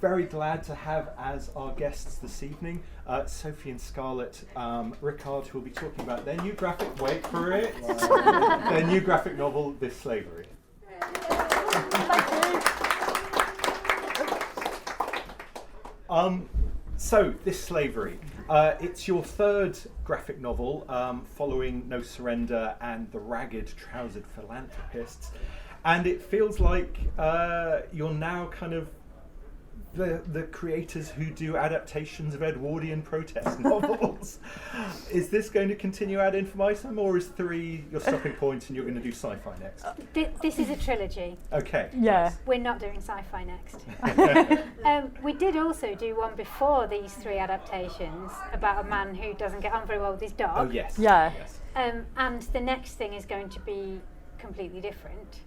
very glad to have as our guests this evening Sophie and Scarlett Rickard, who will be talking about their new graphic, wait for it, their new graphic novel, This Slavery. So, This Slavery. It's your third graphic novel, following No Surrender and The Ragged Trousered Philanthropists. And it feels like you're now kind of the creators who do adaptations of Edwardian protest novels. Is this going to continue ad infinitum, or is 3 your stopping point and you're going to do sci-fi next? This is a trilogy. Okay. Yeah. We're not doing sci-fi next. We did also do one before these 3 adaptations about a man who doesn't get on very well with his dog. Oh, yes. Yeah. Yes. And the next thing is going to be completely different.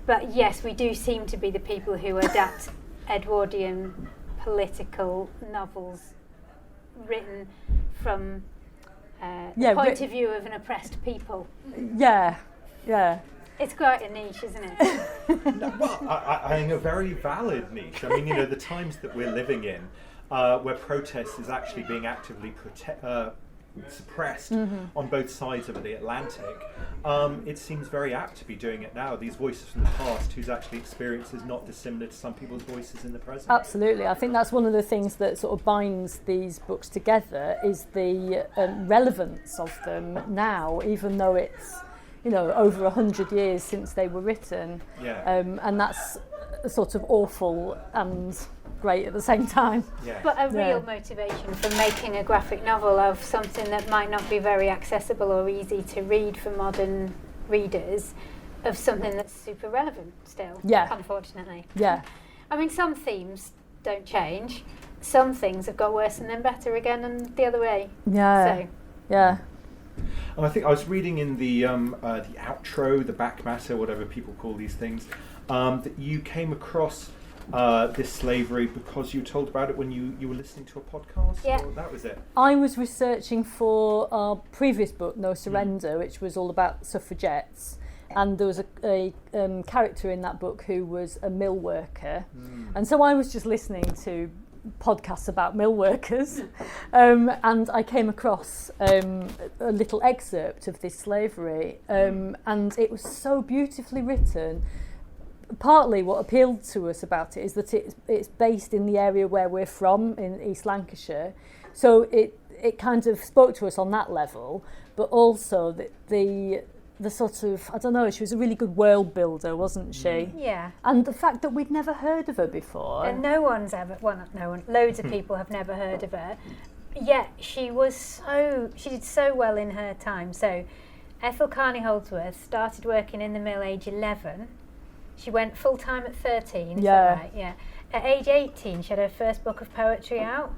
But yes, we do seem to be the people who adapt Edwardian political novels written from the point of view of an oppressed people. Yeah, yeah. It's quite a niche, isn't it? No, well, I think a very valid niche. I mean, you know, the times that we're living in, where protest is actually being actively suppressed on both sides of the Atlantic, it seems very apt to be doing it now. These voices from the past, whose actually experience is not dissimilar to some people's voices in the present. Absolutely. I think that's one of the things that sort of binds these books together, is the relevance of them now, even though it's, you know, over 100 years since they were written. Yeah. And that's sort of awful and great at the same time. Yeah. But a real motivation for making a graphic novel of something that might not be very accessible or easy to read for modern readers, of something that's super relevant still, unfortunately. Yeah. I mean, some themes don't change. Some things have got worse and then better again, and the other way. Yeah. So. Yeah. And I think I was reading in the outro, the back matter, whatever people call these things, that you came across This Slavery because you were told about it when you were listening to a podcast? Yeah. Or that was it? I was researching for our previous book, No Surrender, which was all about suffragettes. And there was a character in that book who was a mill worker. And so I was just listening to podcasts about mill workers, and I came across a little excerpt of This Slavery, and it was so beautifully written. Partly what appealed to us about it is that it's based in the area where we're from, in East Lancashire, so it kind of spoke to us on that level, but also the sort of, I don't know, she was a really good world builder, wasn't she? Yeah. And the fact that we'd never heard of her before. And no one's ever, well, not no one, loads of people have never heard of her. Yet she did so well in her time. So Ethel Carnie Holdsworth started working in the mill age 11. She went full-time at 13, is that right? Yeah. At age 18, she had her first book of poetry out.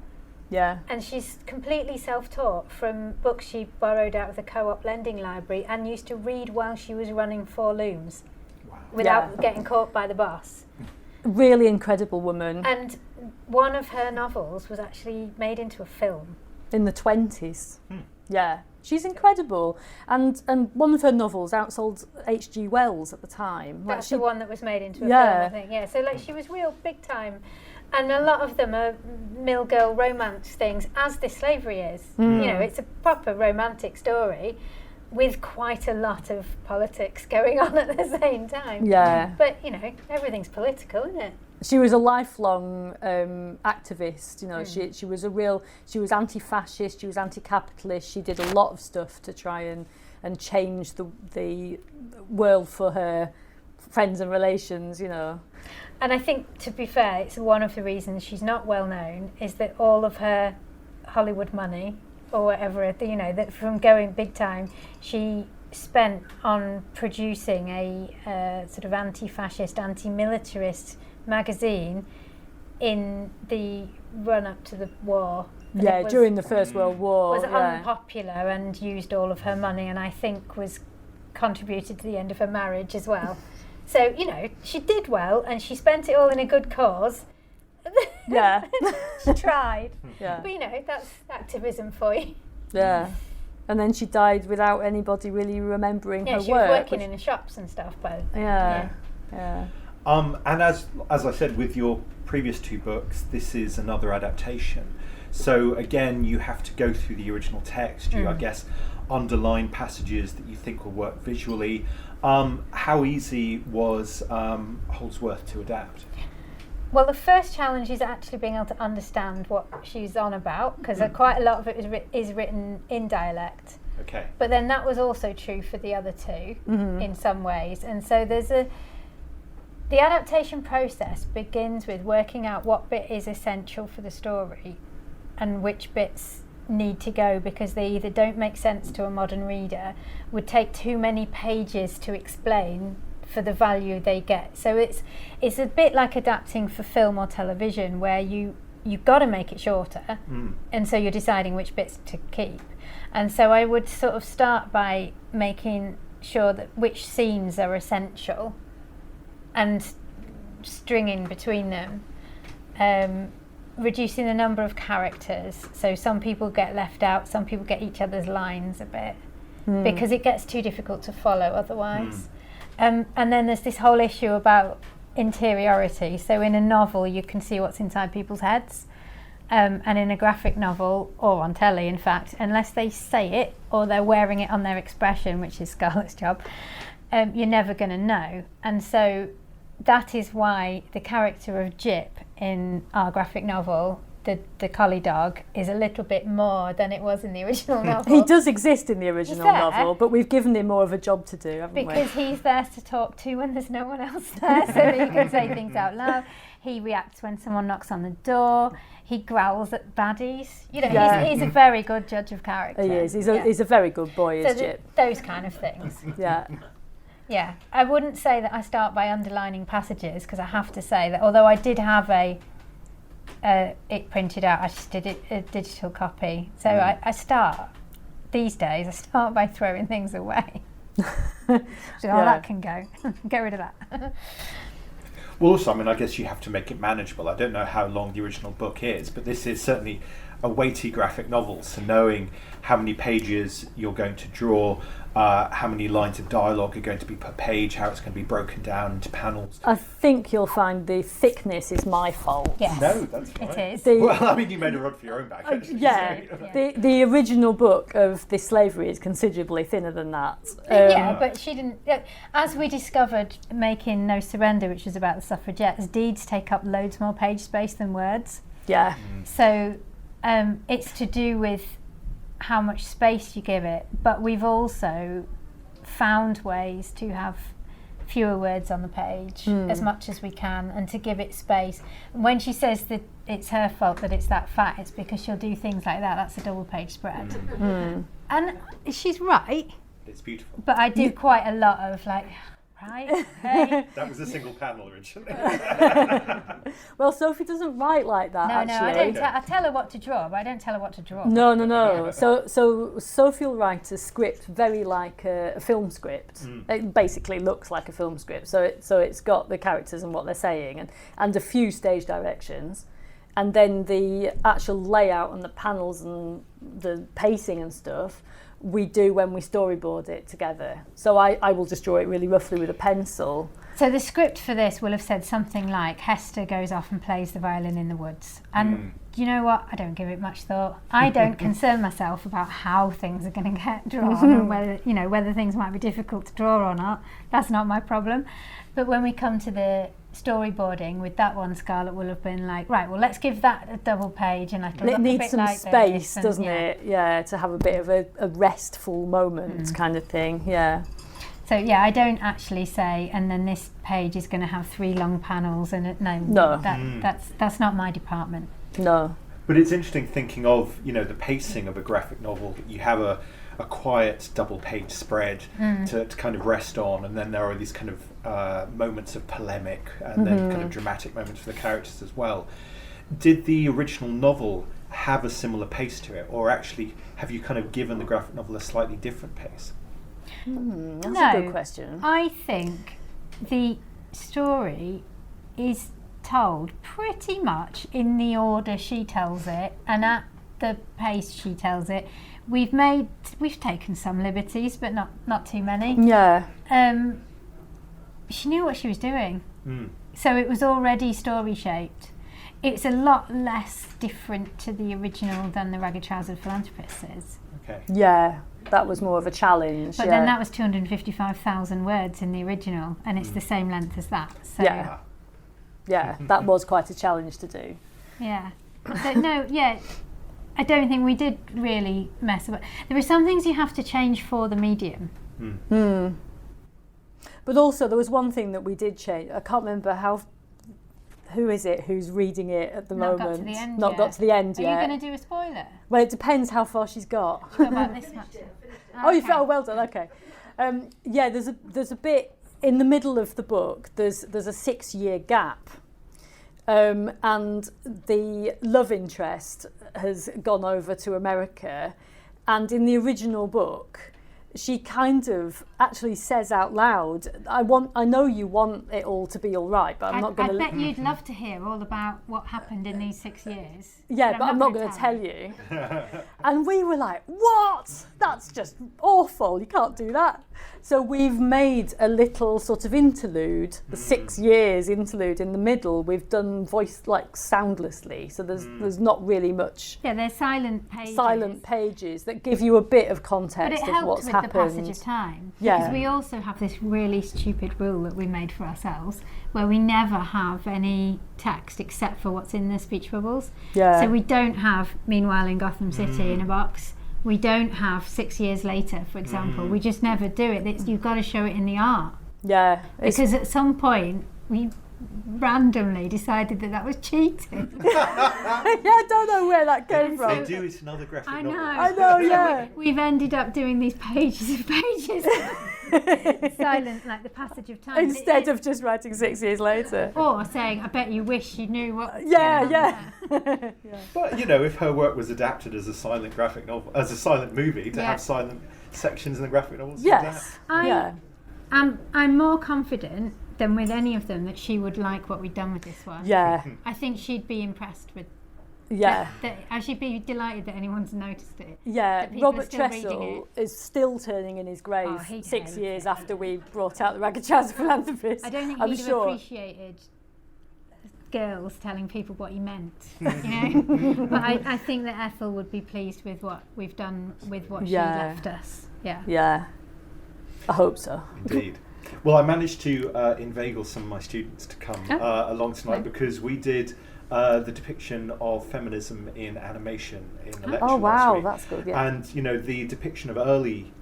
Yeah. And she's completely self-taught from books she borrowed out of the co-op lending library and used to read while she was running 4 looms without getting caught by the boss. Really incredible woman. And one of her novels was actually made into a film. In the 20s. Yeah. She's incredible. And one of her novels outsold H.G. Wells at the time. That's the one that was made into a film, I think. Yeah. So she was real big time. And a lot of them are mill girl romance things, as This Slavery is. You know, it's a proper romantic story with quite a lot of politics going on at the same time. Yeah. But, you know, everything's political, isn't it? She was a lifelong activist, you know, she was anti-fascist, she was anti-capitalist, she did a lot of stuff to try and change the world for her friends and relations, you know. And I think, to be fair, it's one of the reasons she's not well known is that all of her Hollywood money, or whatever, you know, that from going big time, she spent on producing a sort of anti-fascist, anti-militarist magazine in the run-up to the war. Yeah, during the First World War. Was unpopular and used all of her money, and I think was contributed to the end of her marriage as well. So, you know, she did well and she spent it all in a good cause. Yeah. She tried. Yeah. But, you know, that's activism for you. Yeah. And then she died without anybody really remembering her work. Yeah, she was working in the shops and stuff, but... Yeah. And as I said, with your previous 2 books, this is another adaptation. So again, you have to go through the original text. You, I guess, underline passages that you think will work visually. How easy was Holdsworth to adapt? Well, the first challenge is actually being able to understand what she's on about, because quite a lot of it is written in dialect. Okay. But then that was also true for the other 2 in some ways. And so the adaptation process begins with working out what bit is essential for the story and which bits need to go because they either don't make sense to a modern reader, would take too many pages to explain for the value they get. So it's a bit like adapting for film or television, where you've got to make it shorter, and so you're deciding which bits to keep. And so I would sort of start by making sure that which scenes are essential and stringing between them, reducing the number of characters. So some people get left out, some people get each other's lines a bit, because it gets too difficult to follow otherwise. And then there's this whole issue about interiority. So in a novel, you can see what's inside people's heads. And in a graphic novel, or on telly, in fact, unless they say it or they're wearing it on their expression, which is Scarlett's job, you're never going to know. And so that is why the character of Jip in our graphic novel, the collie dog, is a little bit more than it was in the original novel. He does exist in the original novel, but we've given him more of a job to do, haven't we? Because he's there to talk to when there's no one else there, so that he can say things out loud. He reacts when someone knocks on the door. He growls at baddies. You know, he's a very good judge of character. He is. He's a very good boy, is Jip. Those kind of things. Yeah. Yeah. I wouldn't say that I start by underlining passages, because I have to say that although I did have it printed out, I just did it a digital copy. So I start by throwing things away. That can go. Get rid of that. Well, also, I mean, I guess you have to make it manageable. I don't know how long the original book is, but this is certainly a weighty graphic novel. So knowing how many pages you're going to draw, how many lines of dialogue are going to be per page, how it's going to be broken down into panels. I think you'll find the thickness is my fault. Yes. No, that's fine. It is. Well, I mean, you made a run for your own back, actually. The original book of This Slavery is considerably thinner than that. But she didn't. As we discovered making No Surrender, which was about the suffragettes, deeds take up loads more page space than words. Yeah. So it's to do with how much space you give it, but we've also found ways to have fewer words on the page as much as we can, and to give it space. When she says that it's her fault that it's that fat, it's because she'll do things like that. That's a double page spread. And she's right. It's beautiful. But I do quite a lot of right, hey. That was a single panel originally. Well, Sophie doesn't write like that, actually. No, I don't. I tell her what to draw, but I don't tell her what to draw. No. So Sophie will write a script very like a film script. It basically looks like a film script. So it's got the characters and what they're saying, and a few stage directions, and then the actual layout and the panels and the pacing and stuff we do when we storyboard it together. So I will just draw it really roughly with a pencil. So the script for this will have said something like, Hester goes off and plays the violin in the woods. And you know what? I don't give it much thought. I don't concern myself about how things are going to get drawn and whether things might be difficult to draw or not. That's not my problem. But when we come to the storyboarding with that one, Scarlett will have been like, right, well, let's give that a double page and it needs some space, doesn't it? Yeah, to have a bit of a restful moment kind of thing. Yeah. So I don't actually say, and then this page is going to have 3 long panels, and that's not my department. No. But it's interesting thinking of the pacing of a graphic novel. You have a quiet double page spread to kind of rest on, and then there are these kind of moments of polemic and then kind of dramatic moments for the characters as well. Did the original novel have a similar pace to it, or actually have you kind of given the graphic novel a slightly different pace? That's a good question. I think the story is told pretty much in the order she tells it and at the pace she tells it. We've taken some liberties, but not too many. Yeah. She knew what she was doing. So it was already story shaped. It's a lot less different to the original than the Ragged Trousered Philanthropist is. Okay. Yeah, that was more of a challenge. But then that was 255,000 words in the original, and it's the same length as that. So yeah, that was quite a challenge to do. Yeah. But no, yeah, I don't think we did really mess about. There are some things you have to change for the medium. But also there was one thing that we did change. I can't remember who is it who's reading it at the moment? Not got to the end Not yet. got to the end Are yet. you going to do a spoiler? Well, it depends how far she's got. What about this much? Oh, you felt well done. Okay. Yeah, there's a bit in the middle of the book. There's a 6-year gap, and the love interest has gone over to America, and in the original book, she kind of actually says out loud, I know you want it all to be all right, but I'm not going to... I bet you'd love to hear all about what happened in these 6 years. Yeah, but I'm not going to tell you. And we were like, what? That's just awful. You can't do that. So we've made a little sort of interlude, the 6 years interlude in the middle. We've done voice like soundlessly. So there's not really much... Yeah, they're silent pages. Silent pages that give you a bit of context of what's with happened. The passage of time. Yeah. Because we also have this really stupid rule that we made for ourselves where we never have any text except for what's in the speech bubbles. Yeah. So we don't have Meanwhile in Gotham City in a box. We don't have 6 years later, for example. We just never do it. You've got to show it in the art. Yeah. Because at some point we randomly decided that was cheating. I don't know where that came from. They do it in other graphic I novels. know. I know, yeah. We've ended up doing these pages of pages. Silent, like the passage of time. Instead of just writing 6 years later. Or saying, I bet you wish you knew what was Yeah, going on yeah. there. But if her work was adapted as a silent graphic novel, as a silent movie, to have silent sections in the graphic novels. Yes. I'm more confident than with any of them that she would like what we'd done with this one. Yeah. I think she'd be impressed with. Yeah. She'd be delighted that anyone's noticed it. Yeah, that people are Robert still reading Tressel is still turning in his grave Oh, he'd 6 hate years it. after we brought out the Ragged Trousered Philanthropist. I don't think I'm he'd have sure. appreciated girls telling people what he meant, But I think that Ethel would be pleased with what we've done with what she left us. Yeah. Yeah. I hope so. Indeed. Well, I managed to inveigle some of my students to come along tonight because we did the depiction of feminism in animation in the lecture Oh last wow, week. that's good. Yeah. And the depiction of early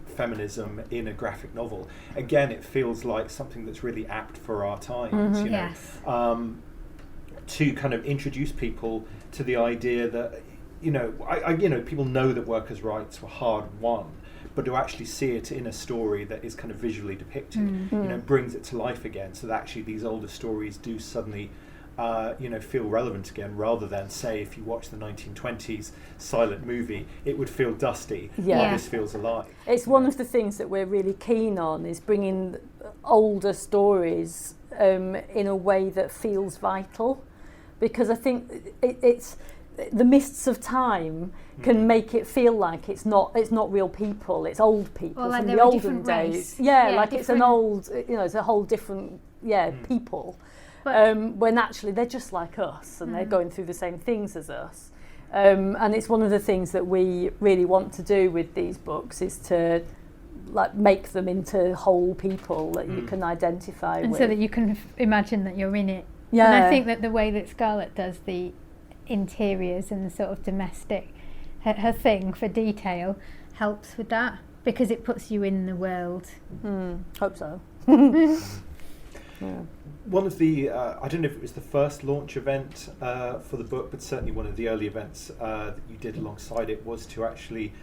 feminism in a graphic novel, again, it feels like something that's really apt for our times. Yes. To kind of introduce people to the idea that people know that workers' rights were hard won, but to actually see it in a story that is kind of visually depicted, brings it to life again. So that actually these older stories do suddenly, feel relevant again, rather than, say, if you watch the 1920s silent movie, it would feel dusty. Yeah. This feels alive. It's one of the things that we're really keen on is bringing older stories in a way that feels vital, because I think it's the mists of time can make it feel like it's not real people, it's old people like from they're the a olden different days. race. Yeah, Yeah, like it's an old, it's a whole different people. But When actually they're just like us and they're going through the same things as us. And it's one of the things that we really want to do with these books is to make them into whole people that you can identify and with. so that you can imagine that you're in it. Yeah. And I think that the way that Scarlett does the interiors and the sort of domestic, her thing for detail helps with that, because it puts you in the world. Hope so. One of the, I don't know if it was the first launch event for the book, but certainly one of the early events that you did alongside it was to actually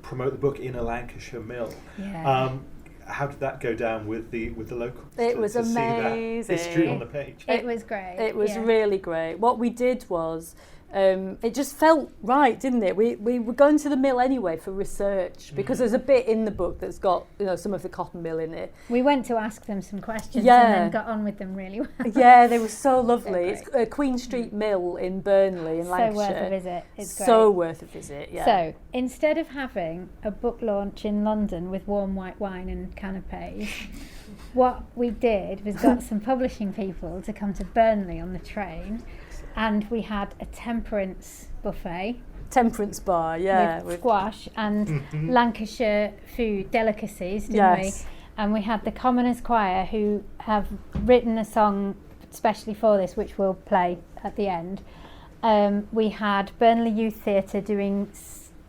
promote the book in a Lancashire mill. Yeah. How did that go down with the locals? It was to amazing. See that history on the page. It was great. It was really great. What we did was, it just felt right, didn't it? We were going to the mill anyway for research, because there's a bit in the book that's got some of the cotton mill in it. We went to ask them some questions Yeah. and then got on with them really well. Yeah, they were so lovely. They're It's Queen Street Mill in Burnley in So Lancashire. worth a visit. It's great. So worth a visit, yeah. So, instead of having a book launch in London with warm white wine and canapes, what we did was got some publishing people to come to Burnley on the train, and we had a temperance buffet. Temperance bar, yeah. With squash and Lancashire food delicacies, didn't we? And we had the Commoners Choir, who have written a song especially for this, which we'll play at the end. We had Burnley Youth Theatre doing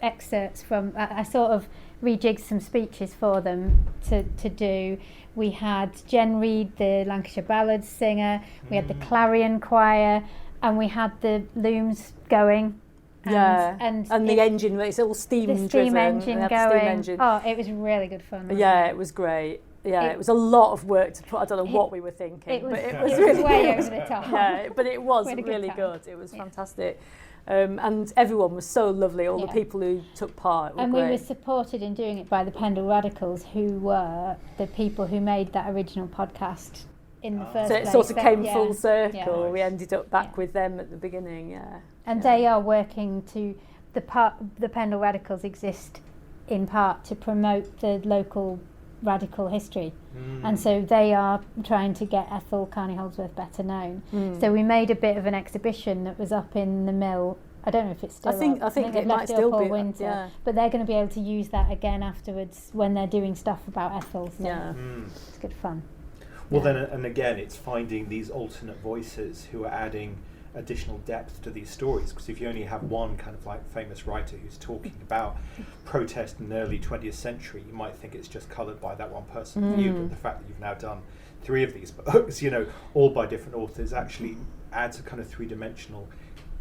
excerpts from, I sort of rejigged some speeches for them to do. We had Jen Reid, the Lancashire Ballads singer, we had the Clarion Choir, and we had the looms going. And the engine, it's all steam driven. The steam engine going. Oh, it was really good fun. It was great. It was a lot of work to put. I don't know what we were thinking, but it was really way over the top. Yeah, but it was really good. It was fantastic. And everyone was so lovely, all the people who took part. And we were supported in doing it by the Pendle Radicals, who were the people who made that original podcast in the first place. So it sort of came full circle. We ended up back with them at the beginning, And they are working to, the Pendle Radicals exist in part to promote the local radical history. And so they are trying to get Ethel Carnie Holdsworth better known. So we made a bit of an exhibition that was up in the mill. I don't know if it's still I think it might still be winter, but they're going to be able to use that again afterwards when they're doing stuff about Ethel. So it's good fun. Well, then, and again, it's finding these alternate voices who are adding additional depth to these stories, because if you only have one kind of like famous writer who's talking about protest in the early 20th century, you might think it's just coloured by that one person's view, but the fact that you've now done 3 of these books, all by different authors, actually adds a kind of 3-dimensional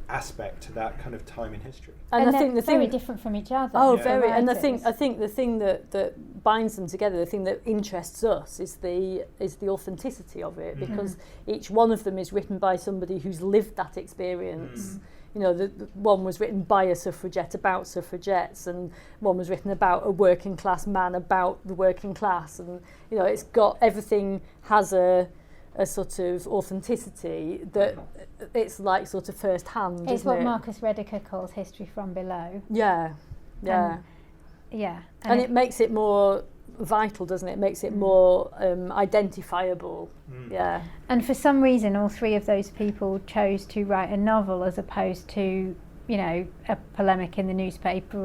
aspect to that kind of time in history. And I think the thing very different from each other. Oh, very. And I think the thing that binds them together, the thing that interests us, is the authenticity of it, because each one of them is written by somebody who's lived that experience. The one was written by a suffragette about suffragettes, and one was written about a working class man about the working class, and it's got everything has a sort of authenticity that it's like sort of first hand. It's what Marcus Rediker calls history from below. And it makes it more vital, doesn't it? It makes it more identifiable. And for some reason, all 3 of those people chose to write a novel as opposed to, a polemic in the newspaper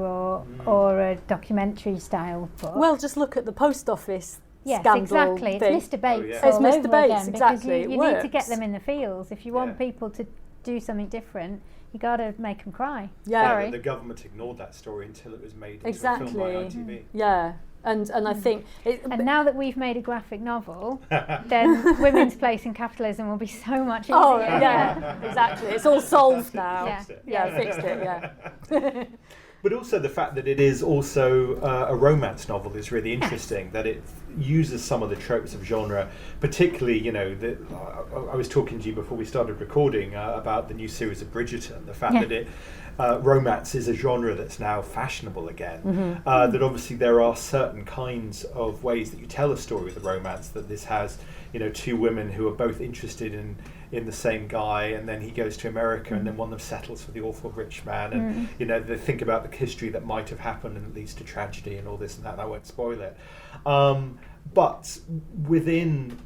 or a documentary style book. Well, just look at the post office. Yes, scandal exactly. Thing. It's Mr. Bates. It's Mr. Bates, again, exactly. You need to get them in the fields. If you want people to do something different, you got to make them cry. Sorry. The government ignored that story until it was made into a film by ITV. And I think... And now that we've made a graphic novel, then women's place in capitalism will be so much easier. Oh, exactly. It's all solved now. Fixed it. But also the fact that it is also a romance novel is really interesting, that it uses some of the tropes of genre, particularly, I was talking to you before we started recording about the new series of Bridgerton, the fact that romance is a genre that's now fashionable again, that obviously there are certain kinds of ways that you tell a story with a romance, that this has, 2 women who are both interested in the same guy, and then he goes to America, and then one of them settles for the awful rich man, and they think about the history that might have happened and it leads to tragedy and all this and that, and I won't spoil it. But within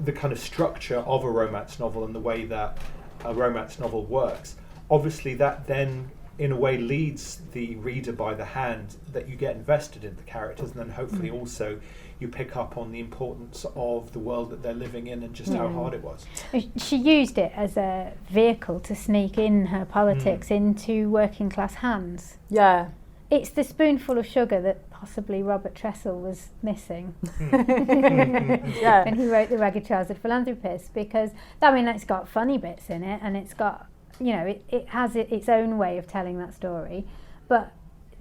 the kind of structure of a romance novel and the way that a romance novel works, obviously that then in a way leads the reader by the hand, that you get invested in the characters, and then hopefully also you pick up on the importance of the world that they're living in and just how hard it was. She used it as a vehicle to sneak in her politics into working class hands. It's the spoonful of sugar that possibly Robert Tressel was missing when he wrote The Ragged Trousered Philanthropist, because it's got funny bits in it, and it's got, it has its own way of telling that story, but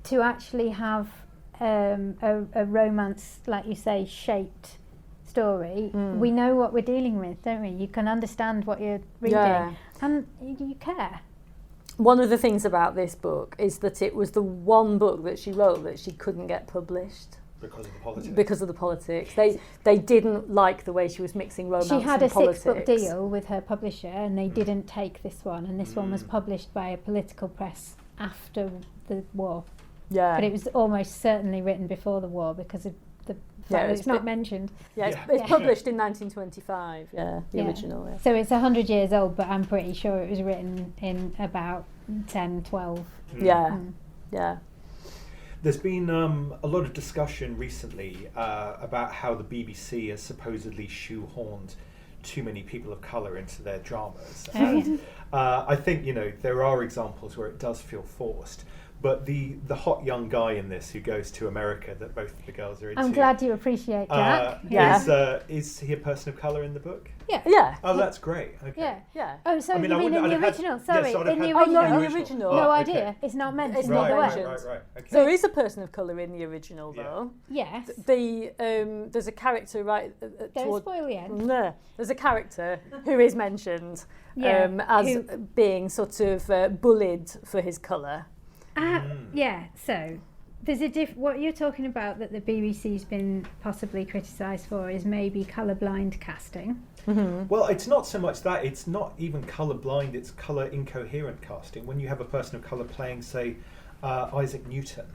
to actually have a romance, like you say, shaped story, we know what we're dealing with, don't we? You can understand what you're reading, and you care. One of the things about this book is that it was the one book that she wrote that she couldn't get published. Because of the politics. They didn't like the way she was mixing romance and politics. She had a 6-book deal with her publisher, and they didn't take this one, and this one was published by a political press after the war. But it was almost certainly written before the war because of the Yeah, it's not mentioned. Yeah, Yeah. it's published in 1925. Yeah, the original. Yeah. So it's 100 years old, but I'm pretty sure it was written in about 10, 12. Yeah, yeah. There's been a lot of discussion recently about how the BBC has supposedly shoehorned too many people of colour into their dramas. And I think, there are examples where it does feel forced. But the hot young guy in this who goes to America that both the girls are into... I'm glad you appreciate Jack. Is he a person of colour in the book? Yeah. Yeah. Oh, that's great. Okay. Yeah. Yeah. Oh, so you mean in the original? Yes, Sorry, I'd have in the had- original. Oh, no, in the original. No Oh, idea. okay. It's not mentioned. It's not either way. mentioned. Right. Okay. There is a person of colour in the original, Yeah. though. Yes. There's a character Don't spoil the end. No, there's a character who is mentioned as being sort of bullied for his colour. Yeah, so there's what you're talking about that the BBC's been possibly criticised for is maybe colourblind casting. Well, it's not so much that, it's not even colour blind, it's colour incoherent casting. When you have a person of colour playing, say, Isaac Newton,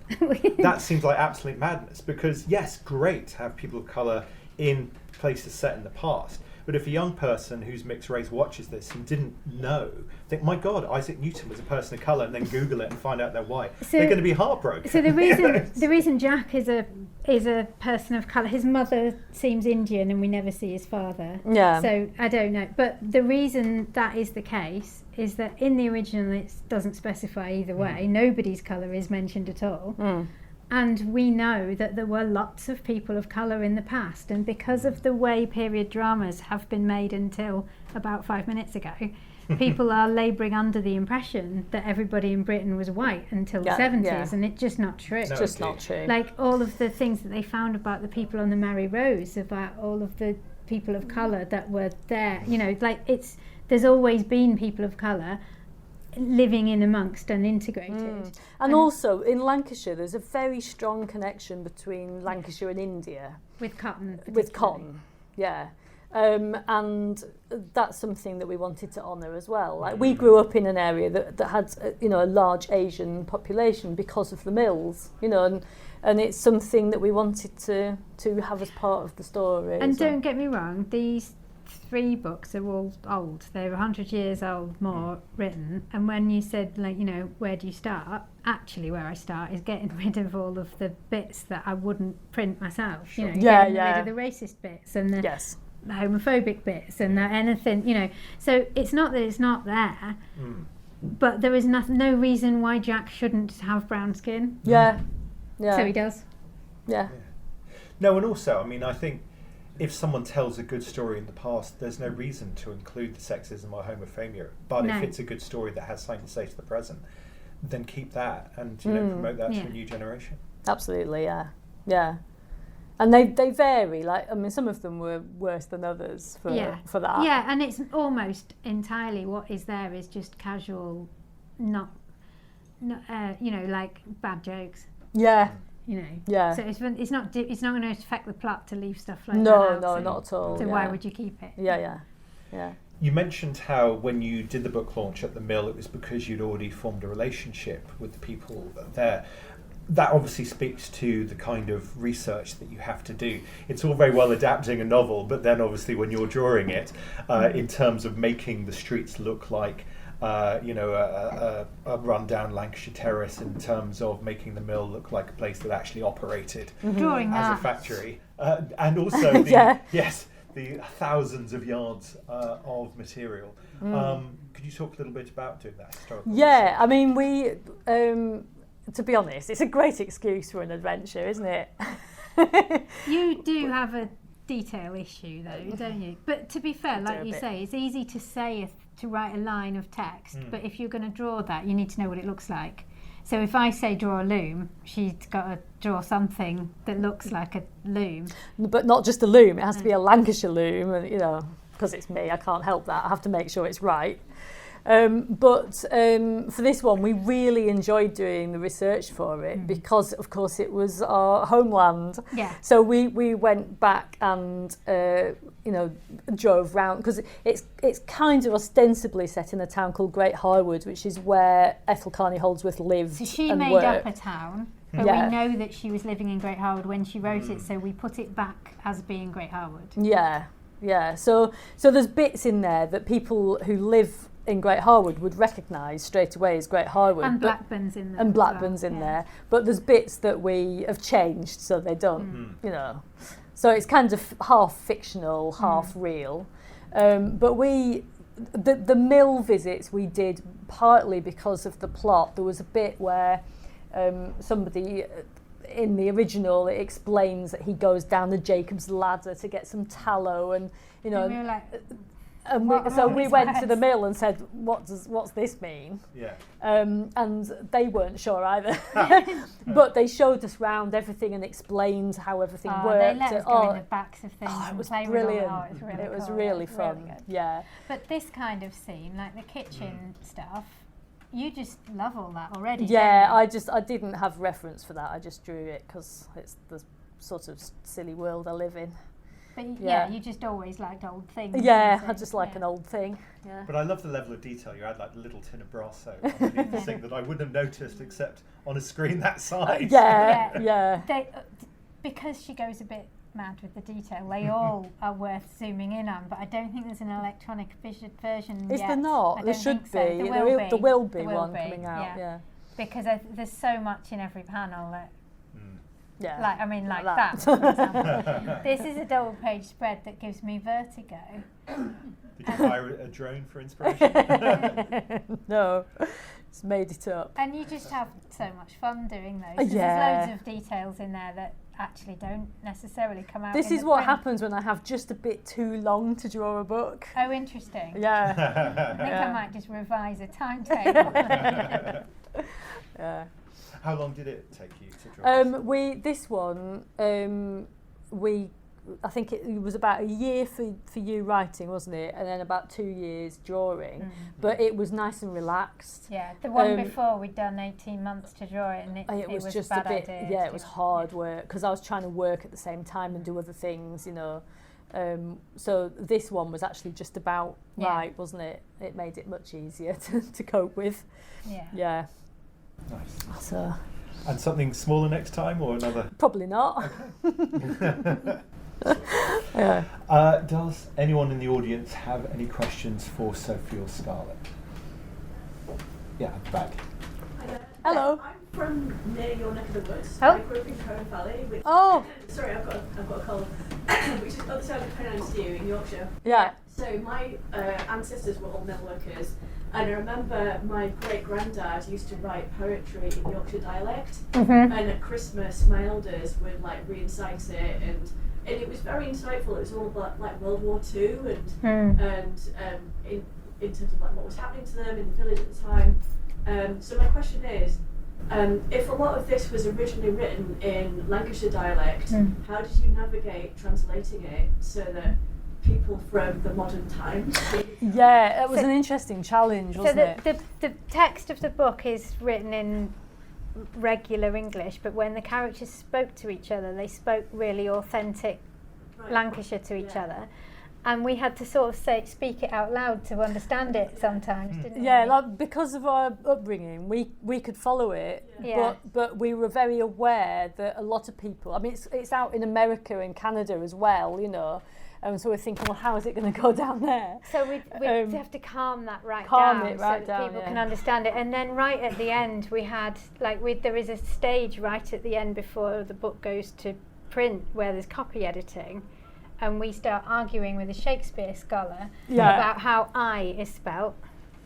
that seems like absolute madness, because yes, great to have people of colour in places set in the past, but if a young person who's mixed race watches this and didn't know, think, my God, Isaac Newton was a person of colour, and then Google it and find out they're white, they're going to be heartbroken. So the reason Jack is a person of colour, his mother seems Indian and we never see his father. Yeah. So I don't know, but the reason that is the case is that in the original it doesn't specify either way. Nobody's colour is mentioned at all. And we know that there were lots of people of colour in the past, and because of the way period dramas have been made until about 5 minutes ago, people are labouring under the impression that everybody in Britain was white until the 70s, and it's just not true. It's just not true. Like all of the things that they found about the people on the Mary Rose, about all of the people of colour that were there, there's always been people of colour living in amongst and integrated. And also in Lancashire there's a very strong connection between Lancashire and India. With cotton. With cotton, yeah. And that's something that we wanted to honour as well. Like we grew up in an area that had a large Asian population because of the mills, and it's something that we wanted to have as part of the story. And don't get me wrong, these 3 books are all old. They're 100 years old more written. And when you said, where do you start? Actually, where I start is getting rid of all of the bits that I wouldn't print myself. Sure. Getting rid of the racist bits and the Yes. homophobic bits and the anything, So it's not that it's not there, but there is no reason why Jack shouldn't have brown skin. Yeah. So he does. Yeah. No, and also, I think if someone tells a good story in the past, there's no reason to include the sexism or homophobia. But if it's a good story that has something to say to the present, then keep that and promote that to a new generation. Absolutely, yeah. And they vary. Some of them were worse than others for that. Yeah, and it's almost entirely what is there is just casual, not like bad jokes. Yeah. Yeah. So it's not going to affect the plot to leave stuff like that. No, not at all. So why would you keep it? Yeah. You mentioned how when you did the book launch at the Mill, it was because you'd already formed a relationship with the people there. That obviously speaks to the kind of research that you have to do. It's all very well adapting a novel, but then obviously when you're drawing it, in terms of making the streets look like a rundown Lancashire terrace, in terms of making the mill look like a place that actually operated Drawing as that. a factory, and also the thousands of yards of material. Could you talk a little bit about doing that historical research? We to be honest, it's a great excuse for an adventure, isn't it? You do have a detail issue though, don't you? But to be fair, like you say, it's easy to say to write a line of text, but if you're going to draw that, you need to know what it looks like. So if I say draw a loom, she's got to draw something that looks like a loom. But not just a loom, it has to be a Lancashire loom, and because it's me, I can't help that. I have to make sure it's right. But for this one, we really enjoyed doing the research for it because, of course, it was our homeland. Yeah. So we went back and drove round because it's kind of ostensibly set in a town called Great Harwood, which is where Ethel Carnie Holdsworth lived. So she and made worked. up a town. But Yeah. we know that she was living in Great Harwood when she wrote it, so we put it back as being Great Harwood. Yeah. So there's bits in there that people who live in Great Harwood would recognise straight away as Great Harwood. And Blackburn's in there. And as Blackburn's well. in there. But there's bits that we have changed so they don't, you know. So it's kind of half fictional, half real. But the mill visits we did partly because of the plot. There was a bit where somebody in the original, it explains that he goes down the Jacob's ladder to get some tallow, and you know. And we were like, So we went to words? the mill and said, "What's this mean?" Yeah. And they weren't sure either. But they showed us round everything and explained how everything worked. They let us go in the backs of things it and was play brilliant. with all. It was really cool. really fun. Really good. Yeah. But this kind of scene, like the kitchen stuff, you just love all that already. Yeah, don't you? I didn't have reference for that. I just drew it because it's the sort of silly world I live in. But Yeah. you just always liked old things. Yeah, and I just like yeah. an old thing. Yeah. But I love the level of detail. You had like a little tin of brass soap underneath the sink that I wouldn't have noticed except on a screen that size. Yeah. They, because she goes a bit mad with the detail, they all are worth zooming in on, but I don't think there's an electronic version Is yet. there not? I There don't should think so. be. There will be There will one be, coming out. Yeah. Because there's so much in every panel that, Yeah. like that, for example. This is a double-page spread that gives me vertigo. Did you hire a drone for inspiration? No, it's made it up. And you just have so much fun doing those. 'Cause Yeah. There's loads of details in there that actually don't necessarily come out. This in is the what print. happens when I have just a bit too long to draw a book. Oh, interesting. Yeah. I think I might just revise a timetable. Yeah. How long did it take you to draw? This one, I think it was about a year for you writing, wasn't it? And then about 2 years drawing. But it was nice and relaxed. Yeah, the one before we'd done 18 months to draw it, and it was just a bad a bit. idea. Yeah, it was hard work because I was trying to work at the same time and do other things, you know. So this one was actually just about right, wasn't it? It made it much easier to cope with. Yeah. Yeah. Nice. So And something smaller next time or another? probably not. Yeah. Does anyone in the audience have any questions for Sophie or Scarlett? Yeah, at the back. Hello. I'm from near your neck of the woods. Oh. I grew up in Cohen Valley. Which, Oh. Sorry, I've got a cold. Which is other side of the Pennines to you in Yorkshire. Yeah. So my ancestors were all mill workers, and I remember my great granddad used to write poetry in Yorkshire dialect. And at Christmas, my elders would like re-incite it, and it was very insightful. It was all about like World War II and in terms of like what was happening to them in the village at the time. So my question is, if a lot of this was originally written in Lancashire dialect, how did you navigate translating it so that people from the modern times? Yeah, it was an interesting challenge, wasn't it? So the text of the book is written in regular English, but when the characters spoke to each other, they spoke really authentic Lancashire to each other. And we had to sort of speak it out loud to understand it sometimes, didn't we? Yeah, like because of our upbringing, we could follow it, but we were very aware that a lot of people. I mean, it's out in America and Canada as well, you know, and so we're thinking, well, how is it going to go down there? So we have to calm that it down right so that down, people yeah. can understand it. And then right at the end, we had there is a stage right at the end before the book goes to print where there's copy editing. And we start arguing with a Shakespeare scholar about how I is spelt,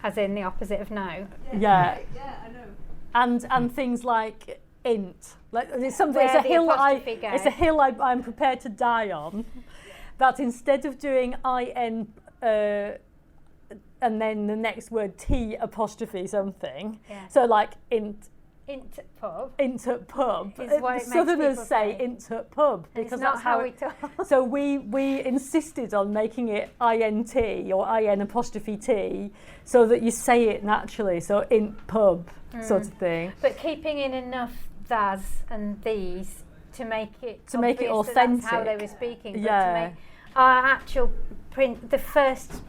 as in the opposite of no. Yeah. Yeah, I know. And things like int, like it's something. Where It's a the hill. apostrophe goes. It's a hill I'm prepared to die on. That instead of doing in and then the next word t apostrophe something. Yeah. So like int. Int pub. Is what it makes Southerners people say say. int pub And because it's not that's how we talk. So we insisted on making it int or in apostrophe t, so that you say it naturally. So int pub sort of thing. But keeping in enough thas and these to make it obvious that that's how they authentic. were speaking. But Yeah. to make our actual print, the first,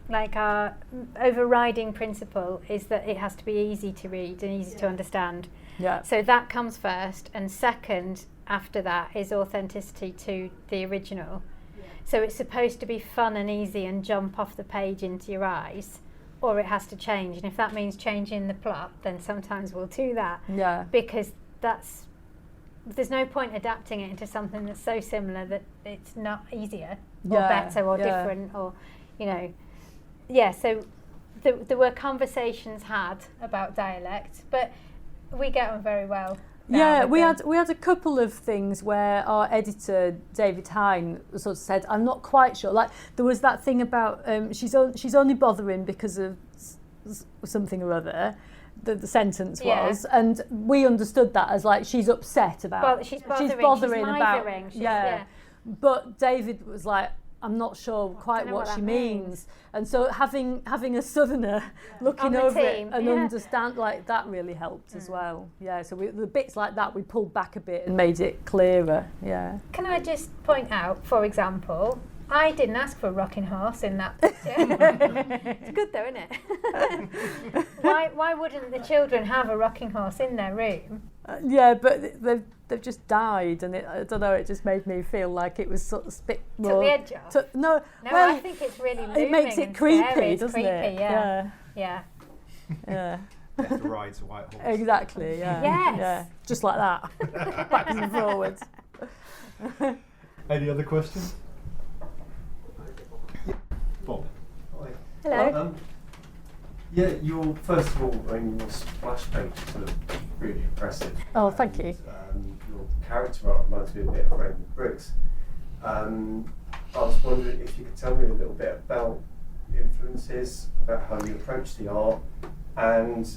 like our overriding principle is that it has to be easy to read and easy to understand. Yeah. So that comes first, and second after that is authenticity to the original. So it's supposed to be fun and easy and jump off the page into your eyes, or it has to change. And if that means changing the plot, then sometimes we'll do that. Yeah. Because there's no point adapting it into something that's so similar that it's not easier or better or different or, so there were conversations had about dialect, but we get on very well. Yeah, we had a couple of things where our editor David Hine sort of said, "I'm not quite sure." Like there was that thing about she's only bothering because of something or other. The sentence was, and we understood that as like she's upset about. She's bothering about. Yeah. But David was like, "I'm not sure quite what she means," and so having a southerner looking over it and understand like that really helped as well. Yeah, so the bits like that we pulled back a bit and made it clearer. Yeah. Can I just point out, for example, I didn't ask for a rocking horse in that picture. It's good though, isn't it? Why wouldn't the children have a rocking horse in their room? But they've just died, and I don't know. It just made me feel like it was sort of a bit more. Took the edge off. No, well, I think it's really looming. It makes it creepy, scary. doesn't it? Yeah. Death rides a white horse. Exactly. Yeah. Yes. Yeah. Just like that, backwards and forwards. Any other questions? Bob. Hello. Your first of all, your splash page is sort of really impressive. Oh, thank you. Your character art reminds me a bit of Raymond Briggs. I was wondering if you could tell me a little bit about the influences, about how you approach the art, and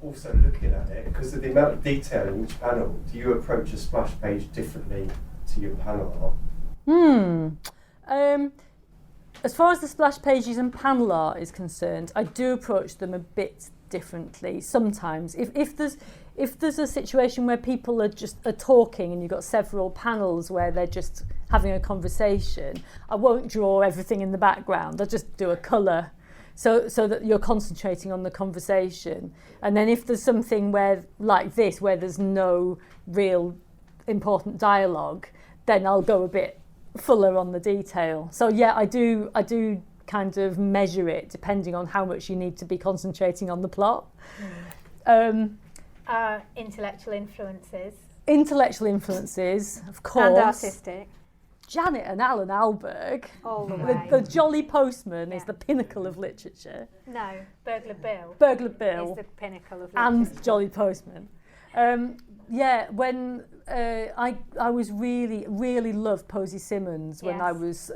also looking at it, because of the amount of detail in each panel, do you approach a splash page differently to your panel art? As far as the splash pages and panel art is concerned, I do approach them a bit differently sometimes. If there's a situation where people are talking and you've got several panels where they're just having a conversation, I won't draw everything in the background. I'll just do a colour so that you're concentrating on the conversation. And then if there's something where like this where there's no real important dialogue, then I'll go a bit fuller on the detail. So yeah, I do kind of measure it depending on how much you need to be concentrating on the plot. Intellectual influences. Intellectual influences, of course. And artistic. Janet and Alan Alberg. All the way. The Jolly Postman is the pinnacle of literature. No, Burglar Bill. Burglar Bill. Is the pinnacle of literature. And Jolly Postman. When I was really loved Posy Simmons when I was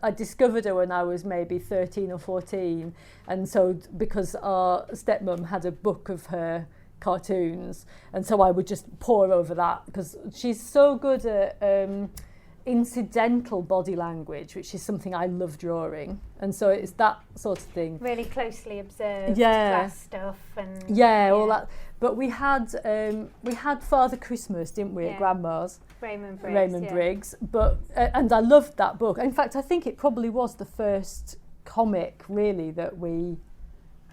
I discovered her when I was maybe 13 or 14, and so because our stepmom had a book of her cartoons, and so I would just pore over that because she's so good at incidental body language, which is something I love drawing, and so it's that sort of thing. Really closely observed class stuff and all that. But we had Father Christmas, didn't we, at Grandma's? Raymond Briggs. Briggs. But and I loved that book. In fact, I think it probably was the first comic really that we.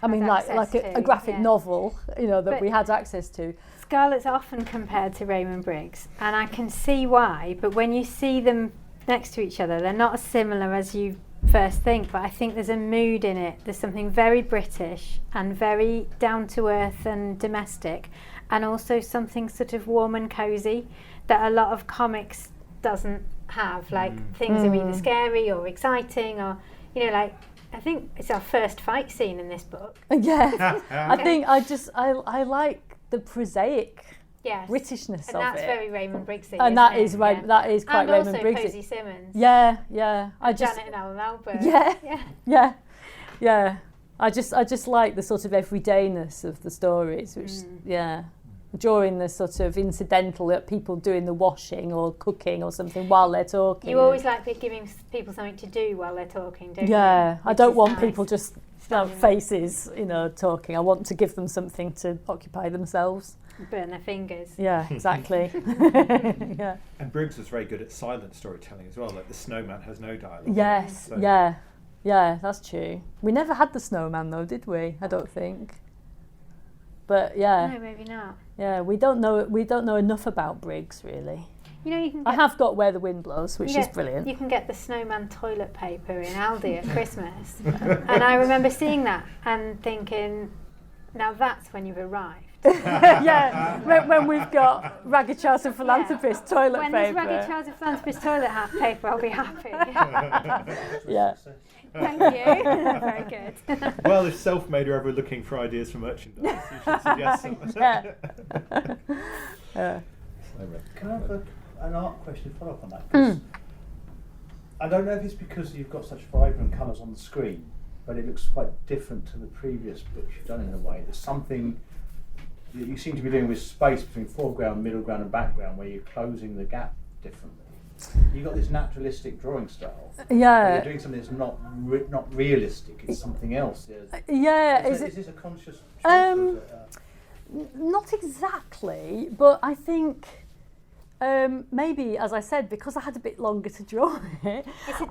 I mean, like a graphic novel, that we had access to. Scarlett's often compared to Raymond Briggs, and I can see why, but when you see them next to each other, they're not as similar as you first think, but I think there's a mood in it. There's something very British and very down-to-earth and domestic, and also something sort of warm and cosy that a lot of comics doesn't have. Like, things are either scary or exciting or, I think it's our first fight scene in this book. Yeah, I like the prosaic Britishness and of it. And that's very Raymond Briggsy. And that is quite Raymond Briggsy. And also Posy Simmons. Yeah. Janet and Alan Albert. Yeah. I just like the sort of everydayness of the stories, which drawing the sort of incidental that people doing the washing or cooking or something while they're talking. You always like giving people something to do while they're talking, don't you? Yeah, I don't want people just faces, talking. I want to give them something to occupy themselves. Burn their fingers. Yeah, exactly. Yeah. And Briggs was very good at silent storytelling as well. Like the snowman has no dialogue. Yes. So. Yeah, that's true. We never had the snowman though, did we? I don't think. But yeah, No, maybe not. yeah, we don't know enough about Briggs really. You know, you can. I have got Where the Wind Blows, which is brilliant. You can get the snowman toilet paper in Aldi at Christmas, and I remember seeing that and thinking, now that's when you've arrived. Yeah, when we've got Ragged Chartered Philanthropist toilet When paper. there's Ragged Chartered Philanthropist toilet paper, I'll be happy. Yeah. Thank you. Very good. Well, if Self-Made are ever looking for ideas for merchandise, you should suggest them. Yeah. Can I have an art question to follow up on that? 'Cause I don't know if it's because you've got such vibrant colours on the screen, but it looks quite different to the previous books you've done in a way. There's something that you seem to be doing with space between foreground, middle ground and background where you're closing the gap differently. You've got this naturalistic drawing style. Yeah. You're doing something that's not realistic, it's something else. Yeah. Is this a conscious choice? Not exactly, but I think maybe, as I said, because I had a bit longer to draw it. It's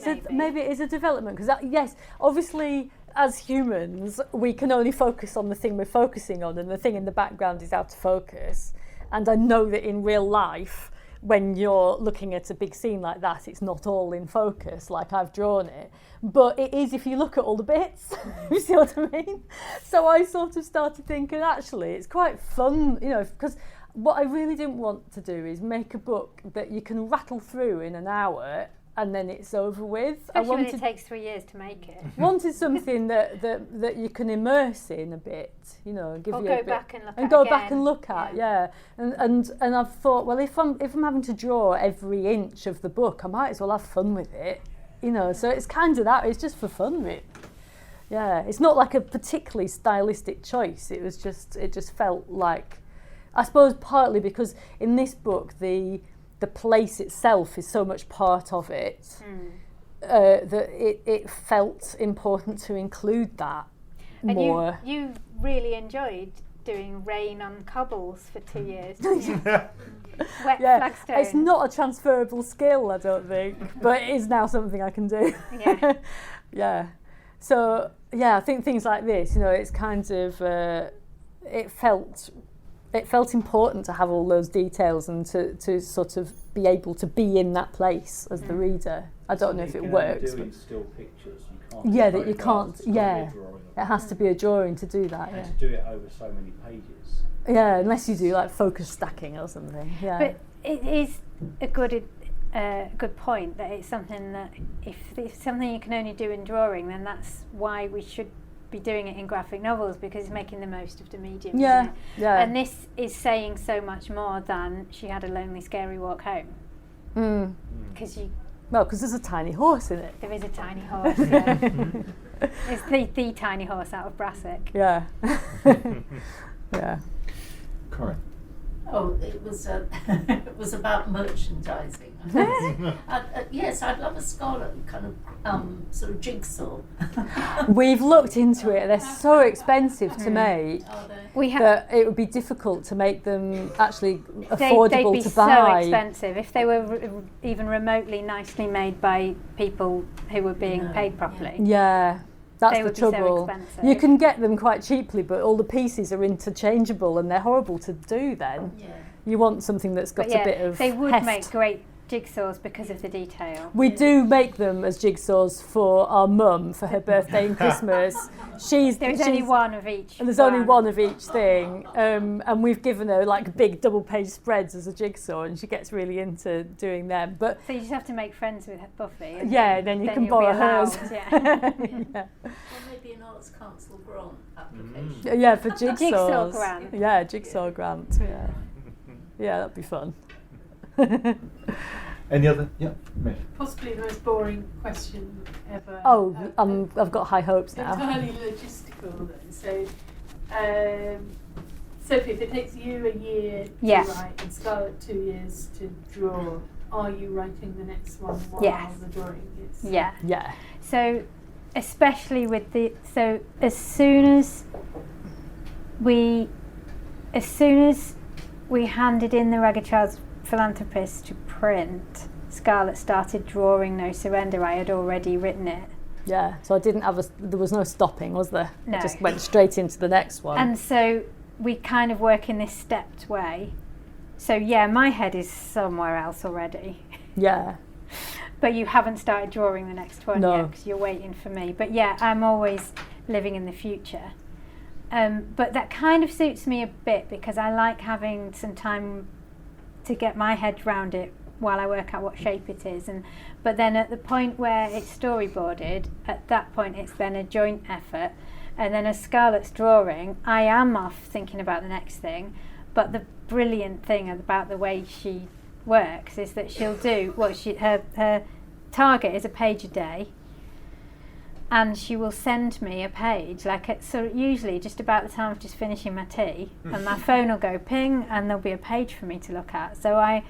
a development. Maybe it is a development because yes, obviously as humans we can only focus on the thing we're focusing on, and the thing in the background is out of focus. And I know that in real life, when you're looking at a big scene like that, it's not all in focus like I've drawn it, but it is if you look at all the bits. You see what I mean? So I sort of started thinking, actually it's quite fun, you know, because what I really didn't want to do is make a book that you can rattle through in an hour and then it's over with. Especially when it takes 3 years to make it. Wanted something that you can immerse in a bit, you know, and give or you go a bit, back and look and at go again. back and look at, yeah. And I've thought, well, if I'm having to draw every inch of the book, I might as well have fun with it, you know. So it's kind of that. It's just for fun, really. Yeah, it's not like a particularly stylistic choice. It just felt like, I suppose partly because in this book the place itself is so much part of it that it felt important to include that and more. You really enjoyed doing rain on cobbles for 2 years, didn't you? Wet flagstone. It's not a transferable skill, I don't think, but it is now something I can do. Yeah. Yeah. So yeah, I think things like this, you know, it's kind of it felt important to have all those details and to sort of be able to be in that place as the reader. I don't know if it works. Doing still pictures, you can't. Yeah, that you can't. Yeah, it has to be a drawing to do that. And to do it over so many pages. Yeah, unless you do like focus stacking or something. Yeah. But it is a good point that it's something that if it's something you can only do in drawing, then that's why we should be doing it in graphic novels, because it's making the most of the medium. Yeah, isn't it? yeah. And this is saying so much more than she had a lonely, scary walk home. Because there's a tiny horse in it. there is a tiny horse. Yeah. It's the tiny horse out of Brassic. Yeah. Yeah. Corinne. Oh, it was about merchandising. Yes, I'd love a Scarlett kind of sort of jigsaw. We've looked into it. They're so expensive to make We have. that it would be difficult to make them actually affordable They'd be to so buy. expensive if they were even remotely nicely made by people who were being paid properly. Yeah, that's They the would be so trouble. expensive. You can get them quite cheaply, but all the pieces are interchangeable and they're horrible to do then. Yeah. You want something that's got But yeah, a bit of they would heft. make great jigsaws because of the detail. We do make them as jigsaws for our mum for her birthday and Christmas. There's only one of each. And there's only one of each thing, and we've given her like big double-page spreads as a jigsaw, and she gets really into doing them. But So you just have to make friends with Buffy. And yeah, then you can you'll be borrow allowed, hers. Yeah. Yeah. Or maybe an Arts Council grant application. Yeah, for jigsaws. Jigsaw grant. Yeah, jigsaw grant. Yeah, yeah, that'd be fun. Any other? Yeah, Mish. Possibly the most boring question ever. Oh, I've got high hopes now. Entirely logistical then. So, Sophie, if it takes you a year to write and Scarlett 2 years to draw, are you writing the next one while Yes. the drawing is? Yeah. Yeah. So, especially with as soon as we handed in the Ragged Child's Philanthropist to print, Scarlett started drawing No Surrender. I had already written it, Yeah, so I didn't have there was no stopping, was there? No. I just went straight into the next one. And so we kind of work in this stepped way. So yeah, my head is somewhere else already. Yeah. But you haven't started drawing the next one No. yet because you're waiting for me. But yeah, I'm always living in the future. But that kind of suits me a bit because I like having some time to get my head round it while I work out what shape it is. But then at the point where it's storyboarded, at that point it's then a joint effort. And then as Scarlett's drawing, I am off thinking about the next thing. But the brilliant thing about the way she works is that she'll do her target is a page a day, and she will send me a page usually just about the time of just finishing my tea, and my phone will go ping and there'll be a page for me to look at, so I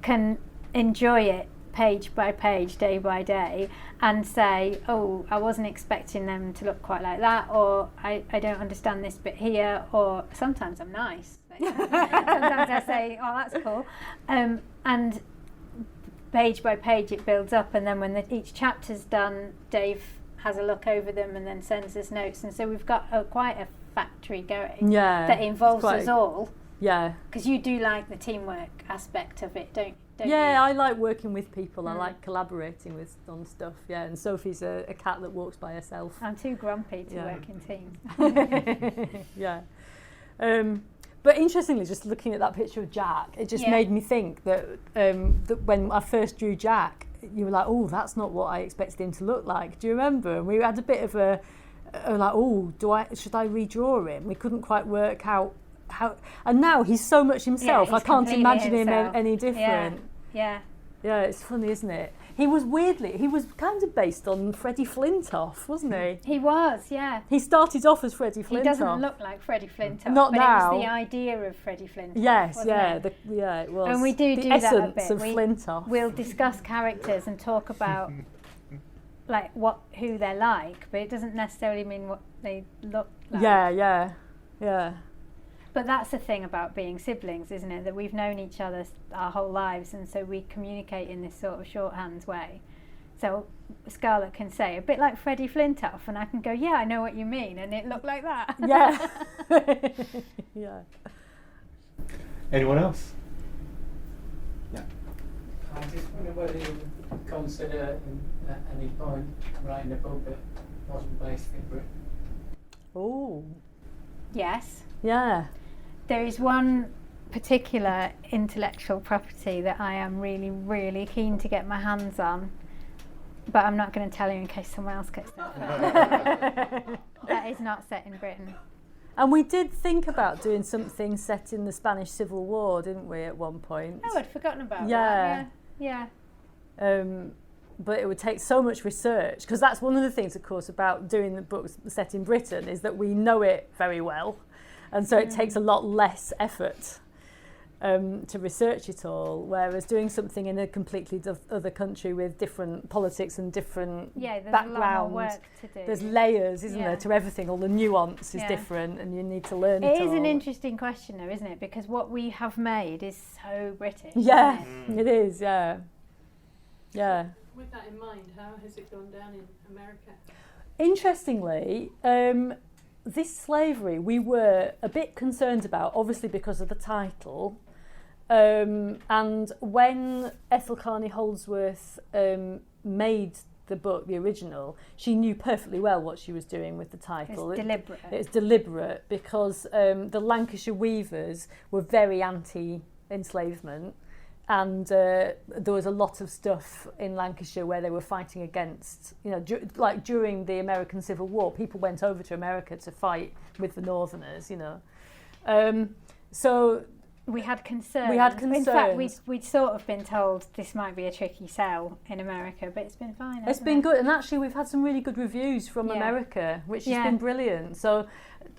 can enjoy it page by page, day by day, and say, oh, I wasn't expecting them to look quite like that, or I don't understand this bit here, or sometimes I'm nice. Sometimes I say, oh, that's cool. And page by page it builds up, and then when each chapter's done, Dave has a look over them and then sends us notes, and so we've got quite a factory going that involves us all. Yeah. Because you do like the teamwork aspect of it, don't you? Yeah, I like working with people. I like collaborating on stuff. Yeah, and Sophie's a cat that walks by herself. I'm too grumpy to work in teams. Yeah. But interestingly, just looking at that picture of Jack, it just made me think that when I first drew Jack, you were like, oh, that's not what I expected him to look like. Do you remember? And we had a bit of a like, oh, should I redraw him? We couldn't quite work out how. And now he's so much himself. I can't imagine him any different. Yeah. Yeah, it's funny, isn't it? He was kind of based on Freddie Flintoff, wasn't he? He was, yeah. He started off as Freddie Flintoff. He doesn't look like Freddie Flintoff. Not but now. It was the idea of Freddie Flintoff. Yes, yeah, it? It was. And we do the that a essence bit. of Flintoff. We'll discuss characters and talk about like who they're like, but it doesn't necessarily mean what they look like. Yeah. But that's the thing about being siblings, isn't it? That we've known each other our whole lives, and so we communicate in this sort of shorthand way. So Scarlett can say, a bit like Freddie Flintoff, and I can go, yeah, I know what you mean, and it looked like that. Yeah. Yeah. Anyone else? Yeah. I just wonder whether you would consider at any point writing a book that wasn't based in Britain. Oh. Yes. Yeah. There is one particular intellectual property that I am really, really keen to get my hands on, but I'm not going to tell you in case someone else gets that. That is not set in Britain. And we did think about doing something set in the Spanish Civil War, didn't we, at one point? Oh, I'd forgotten about Yeah. that. Yeah. But it would take so much research, because that's one of the things, of course, about doing the books set in Britain, is that we know it very well. And so it takes a lot less effort to research it all, whereas doing something in a completely other country with different politics and different there's background, a lot more work to do. there's layers, isn't there, to everything. All the nuance is different, and you need to learn it all. It is an interesting question, though, isn't it? Because what we have made is so British. Yeah, isn't it is, yeah. Yeah. With that in mind, how has it gone down in America? Interestingly, this slavery we were a bit concerned about, obviously because of the title. And when Ethel Carnie Holdsworth made the book, the original, she knew perfectly well what she was doing with the title. It's deliberate. It's deliberate because the Lancashire weavers were very anti-enslavement, and there was a lot of stuff in Lancashire where they were fighting against, like during the American Civil War, people went over to America to fight with the Northerners, So we had concerns. In fact, we'd sort of been told this might be a tricky sell in America, but it's been fine. It's been good, and actually we've had some really good reviews from America, which has been brilliant. So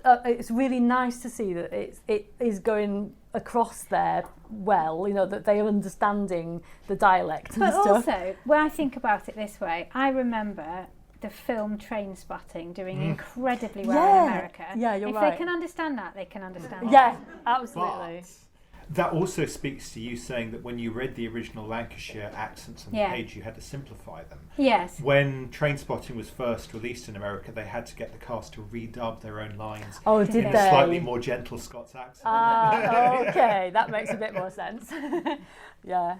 it's really nice to see that it is going across there well, that they are understanding the dialect and stuff. But also, when I think about it this way, I remember the film Trainspotting doing incredibly well in America. Yeah, you're if right. they can understand that, they can understand Yeah, absolutely. That also speaks to you saying that when you read the original Lancashire accents on the page, you had to simplify them. Yes. When Trainspotting was first released in America, they had to get the cast to redub their own lines Oh, did in they? a slightly more gentle Scots accent. Okay, that makes a bit more sense. Yeah.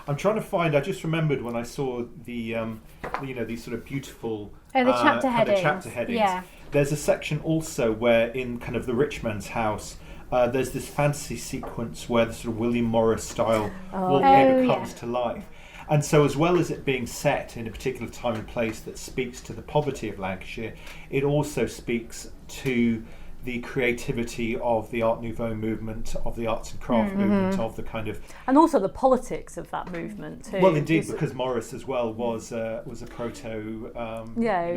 I'm trying to find. I just remembered when I saw the, these sort of beautiful the chapter headings. The chapter headings. Yeah. There's a section also where in kind of the rich man's house, there's this fantasy sequence where the sort of William Morris style wallpaper comes to life. And so as well as it being set in a particular time and place that speaks to the poverty of Lancashire, it also speaks to the creativity of the Art Nouveau movement, of the arts and craft movement, of the kind of... And also the politics of that movement too. Well, indeed, because Morris as well was a proto...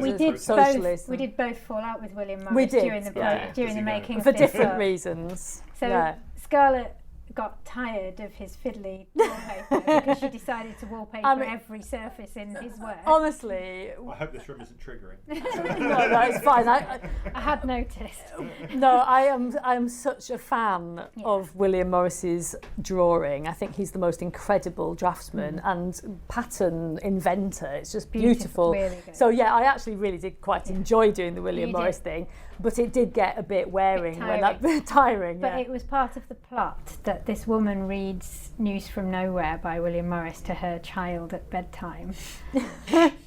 we did socialist. We did both fall out with William Morris during the making for of this different book. reasons. So Scarlett got tired of his fiddly wallpaper because she decided to wallpaper every surface in his work. Honestly, I hope this room isn't triggering. no, it's fine. I had noticed. No, I am such a fan of William Morris's drawing. I think he's the most incredible draftsman and pattern inventor. It's just beautiful. Really good. So I actually really did quite enjoy doing the William Morris thing, but it did get a bit wearing, tiring. But it was part of the plot that this woman reads News from Nowhere by William Morris to her child at bedtime.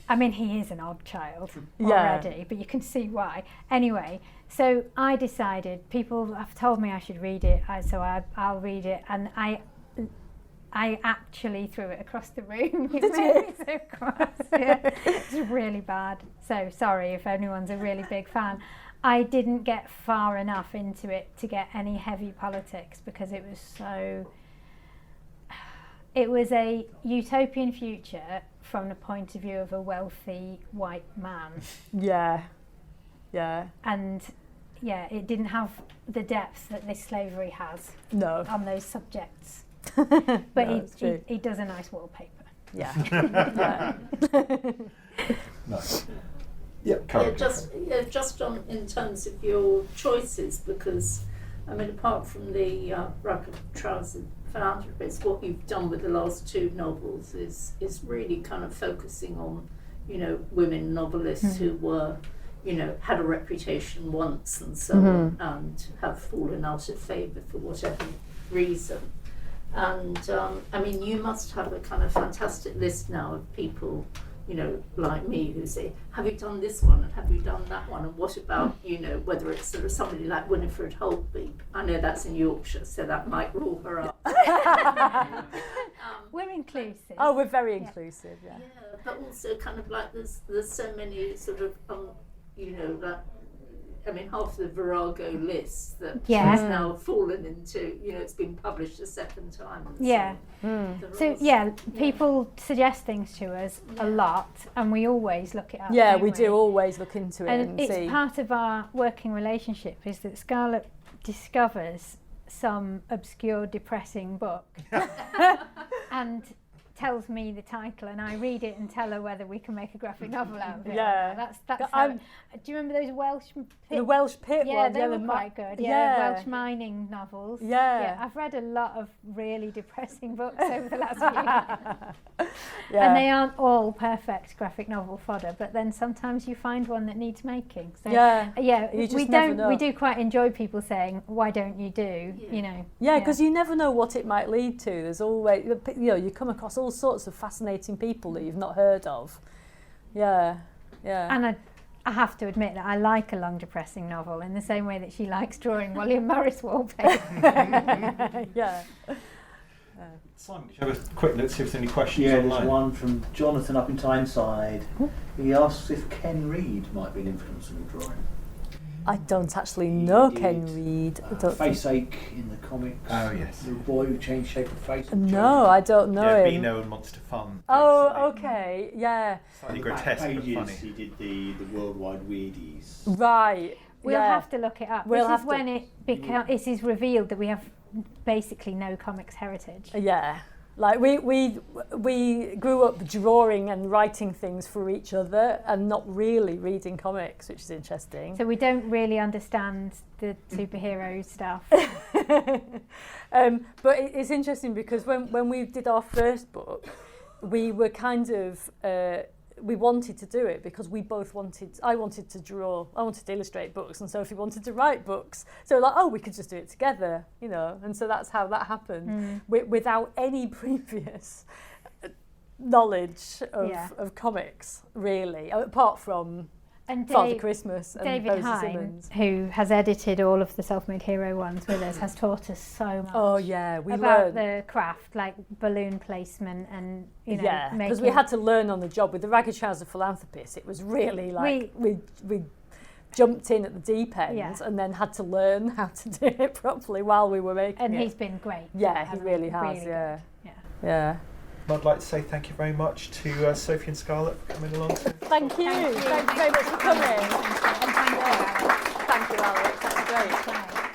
I mean, he is an odd child already, but you can see why. Anyway, so I decided, people have told me I should read it, so I'll read it, and I actually threw it across the room. It made me so cross. It's really bad. So sorry if anyone's a really big fan. I didn't get far enough into it to get any heavy politics because it was so... It was a utopian future from the point of view of a wealthy white man. Yeah. And it didn't have the depth that this slavery has on those subjects. But he does a nice wallpaper. Yeah. Nice. Just on in terms of your choices, because I mean, apart from the Ragged Trousered Philanthropist, what you've done with the last two novels is really kind of focusing on, women novelists who were, had a reputation once and so on, and have fallen out of favour for whatever reason. And I mean, you must have a kind of fantastic list now of people, like me, who say, have you done this one and have you done that one, and what about, whether it's sort of somebody like Winifred Holtby. I know that's in Yorkshire, so that might rule her up. We're inclusive. Oh, we're very inclusive, yeah, but also kind of like there's so many sort of, like, I mean, half the Virago list that has now fallen into, it's been published a second time. People suggest things to us a lot, and we always look it up. Yeah, we do always look into it and it's see. Part of our working relationship is that Scarlett discovers some obscure, depressing book and tells me the title, and I read it and tell her whether we can make a graphic novel out of it. That's how. Do you remember those Welsh Pit? The Welsh Pit ones? They were quite good. Welsh mining novels. I've read a lot of really depressing books over the last few years. And they aren't all perfect graphic novel fodder, but then sometimes you find one that needs making. So we do quite enjoy people saying, why don't you do, because you never know what it might lead to. There's always, you come across all sorts of fascinating people that you've not heard of. And I have to admit that I like a long, depressing novel in the same way that she likes drawing William Morris wallpaper. Simon, can you have a quick look, see if there's any questions online? There's one from Jonathan up in Tyneside. He asks if Ken Reid might be an influence on the drawing. I don't actually know Ken Reid. Face Ache in the comics. Oh, yes. The boy who changed shape of face. No, I don't know him. Beano and Monster Fun. Oh, okay, yeah. Slightly grotesque, but funny. He did the Worldwide Weirdies. Right. We'll have to look it up. This is when it is revealed that we have basically no comics heritage. Yeah. Like we grew up drawing and writing things for each other and not really reading comics, which is interesting. So we don't really understand the superhero stuff. But it's interesting because when we did our first book, we were kind of we wanted to do it because we both I wanted to draw, I wanted to illustrate books, and Sophie wanted to write books. So like, oh, we could just do it together, you know. And so that's how that happened, without any previous knowledge of comics, really, apart from Father Christmas and David Posey Hine, Simmons, who has edited all of the Self-Made Hero ones with us, has taught us so much. Oh yeah, we about learned the craft, like balloon placement and because we had to learn on the job with the Ragged Trouser Philanthropist. It was really like we jumped in at the deep end and then had to learn how to do it properly while we were making it. And he's been great. Yeah, he really has. Really Yeah. good. Yeah. I'd like to say thank you very much to Sophie and Scarlett for coming along. Thank you. Thank you very much for coming. And thank you, Alex. Thank you, Alex. That's great.